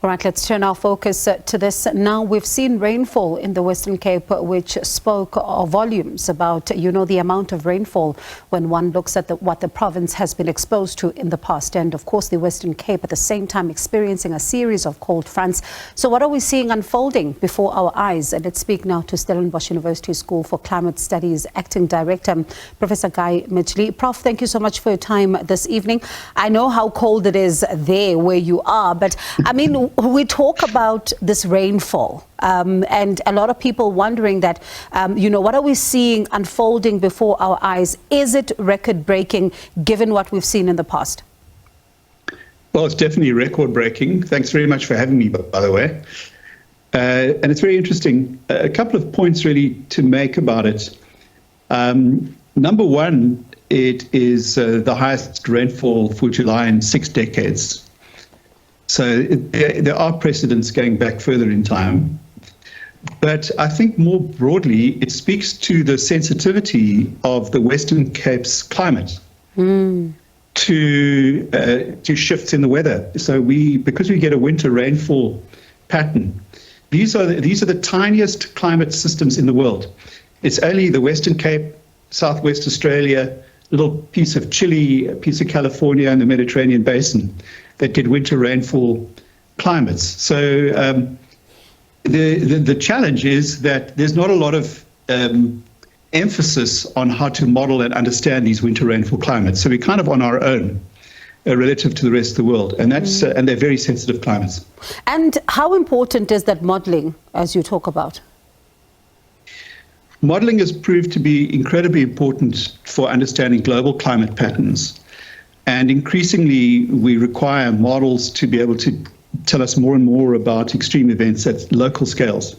All right, let's turn our focus to this. Now, we've seen rainfall in the Western Cape, which spoke volumes about, the amount of rainfall when one looks at what the province has been exposed to in the past. And of course, the Western Cape at the same time experiencing a series of cold fronts. So what are we seeing unfolding before our eyes? And let's speak now to Stellenbosch University School for Climate Studies Acting Director, Professor Midgley. Prof, thank you so much for your time this evening. I know how cold it is there where you are, but I mean, we talk about this rainfall and a lot of people wondering that, what are we seeing unfolding before our eyes? Is it record-breaking given what we've seen in the past? Well, it's definitely record-breaking. Thanks very much for having me, by the way. And it's very interesting. A couple of points really to make about it. Number one, it is the highest rainfall for July in 6 decades. So there are precedents going back further in time. But I think more broadly, it speaks to the sensitivity of the Western Cape's climate to shifts in the weather. So because we get a winter rainfall pattern, these are the tiniest climate systems in the world. It's only the Western Cape, Southwest Australia, little piece of Chile, a piece of California and the Mediterranean basin that get winter rainfall climates. So the challenge is that there's not a lot of emphasis on how to model and understand these winter rainfall climates. So we're kind of on our own relative to the rest of the world, and that's and they're very sensitive climates. And how important is that modeling, as you talk about? Modeling has proved to be incredibly important for understanding global climate patterns. And increasingly, we require models to be able to tell us more and more about extreme events at local scales.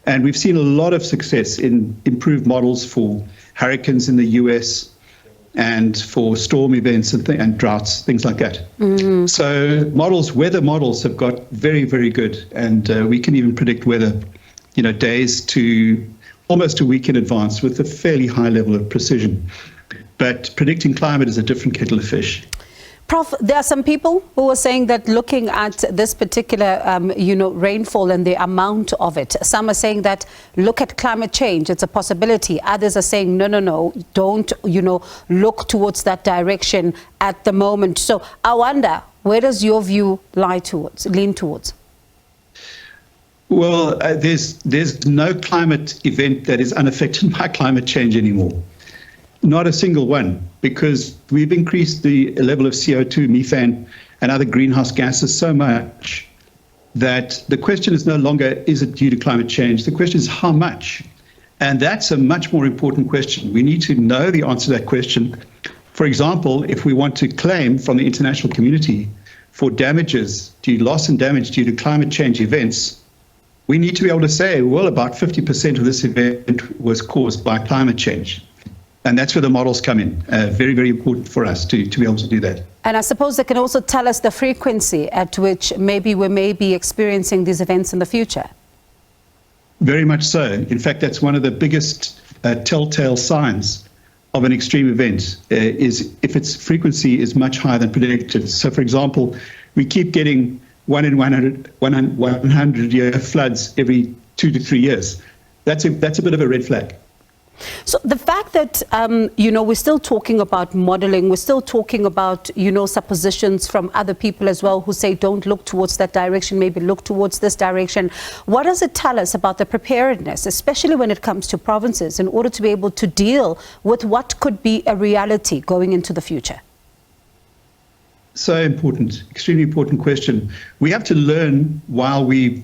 And we've seen a lot of success in improved models for hurricanes in the US and for storm events and droughts, things like that. So weather models have got very, very good. And we can even predict weather, days to almost a week in advance with a fairly high level of precision. But predicting climate is a different kettle of fish. Prof, there are some people who are saying that looking at this particular, rainfall and the amount of it, some are saying that look at climate change, it's a possibility. Others are saying, no, don't, look towards that direction at the moment. So I wonder, where does your view lean towards? Well, there's no climate event that is unaffected by climate change anymore. Not a single one, because we've increased the level of CO2, methane, and other greenhouse gases so much that the question is no longer, is it due to climate change? The question is how much? And that's a much more important question. We need to know the answer to that question. For example, if we want to claim from the international community for loss and damage due to climate change events, we need to be able to say, well, about 50% of this event was caused by climate change. And that's where the models come in. Very, very important for us to be able to do that. And I suppose they can also tell us the frequency at which maybe we may be experiencing these events in the future. Very much so. In fact, that's one of the biggest telltale signs of an extreme event is if its frequency is much higher than predicted. So, for example, we keep getting 1 in 100-year floods every 2 to 3 years. That's a bit of a red flag. So the fact that, we're still talking about modeling, we're still talking about, suppositions from other people as well who say don't look towards that direction, maybe look towards this direction. What does it tell us about the preparedness, especially when it comes to provinces, in order to be able to deal with what could be a reality going into the future? So important, extremely important question. We have to learn while we're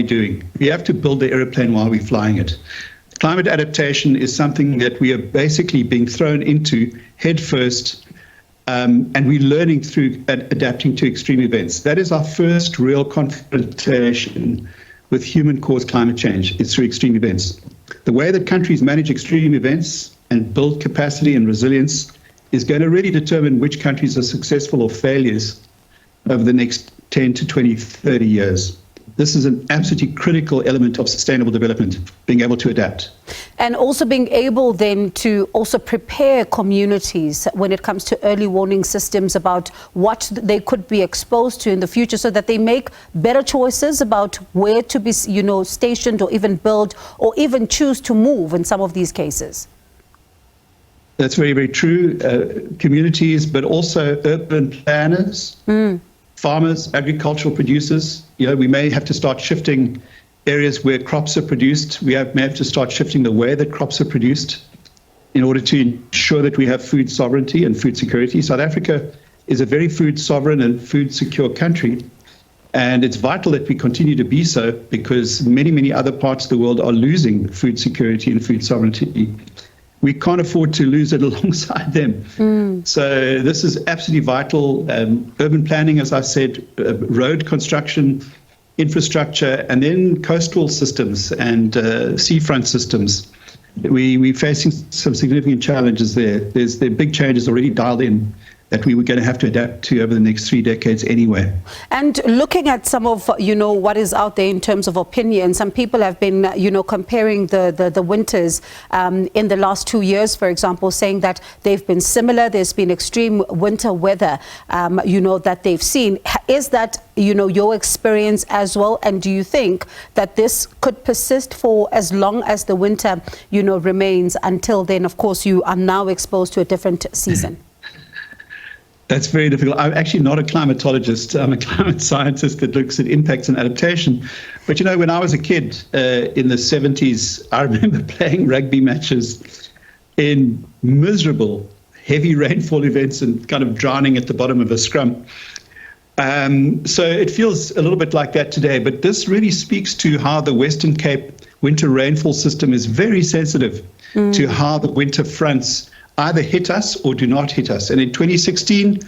doing. We have to build the aeroplane while we're flying it. Climate adaptation is something that we are basically being thrown into head first, and we're learning through adapting to extreme events. That is our first real confrontation with human-caused climate change, is through extreme events. The way that countries manage extreme events and build capacity and resilience is going to really determine which countries are successful or failures over the next 10 to 20, 30 years. This is an absolutely critical element of sustainable development, being able to adapt. And also being able then to also prepare communities when it comes to early warning systems about what they could be exposed to in the future, so that they make better choices about where to be, stationed, or even build, or even choose to move in some of these cases. That's very, very true. Communities, but also urban planners, farmers, agricultural producers. We may have to start shifting areas where crops are produced. We may have to start shifting the way that crops are produced in order to ensure that we have food sovereignty and food security. South Africa is a very food sovereign and food secure country. And it's vital that we continue to be so, because many, many other parts of the world are losing food security and food sovereignty. We can't afford to lose it alongside them. So this is absolutely vital. Urban planning, as I said, road construction, infrastructure, and then coastal systems and seafront systems. We're facing some significant challenges there. There are big changes already dialed in that we were going to have to adapt to over the next 3 decades anyway. And looking at some of, what is out there in terms of opinion, some people have been, comparing the winters in the last 2 years, for example, saying that they've been similar. There's been extreme winter weather, that they've seen. Is that, your experience as well? And do you think that this could persist for as long as the winter, remains, until then, of course, you are now exposed to a different season? That's very difficult. I'm actually not a climatologist. I'm a climate scientist that looks at impacts and adaptation. But, when I was a kid in the 70s, I remember playing rugby matches in miserable, heavy rainfall events and kind of drowning at the bottom of a scrum. So it feels a little bit like that today. But this really speaks to how the Western Cape winter rainfall system is very sensitive to how the winter fronts either hit us or do not hit us. And in 2016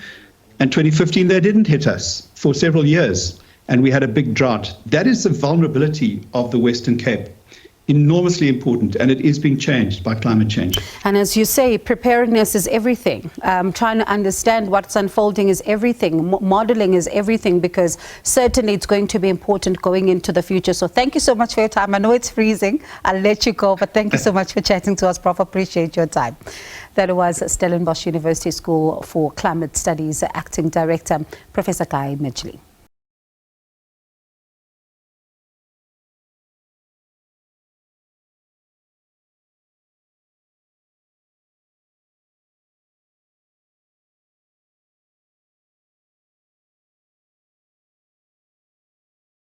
and 2015, they didn't hit us for several years, and we had a big drought. That is the vulnerability of the Western Cape. Enormously important, and it is being changed by climate change. And as you say, preparedness is everything. Trying to understand what's unfolding is everything. Modeling is everything, because certainly it's going to be important going into the future. So thank you so much for your time. I know it's freezing. I'll let you go, but thank you so much for chatting to us, Prof. Appreciate your time. That was Stellenbosch University School for Climate Studies Acting Director, Professor Midgley.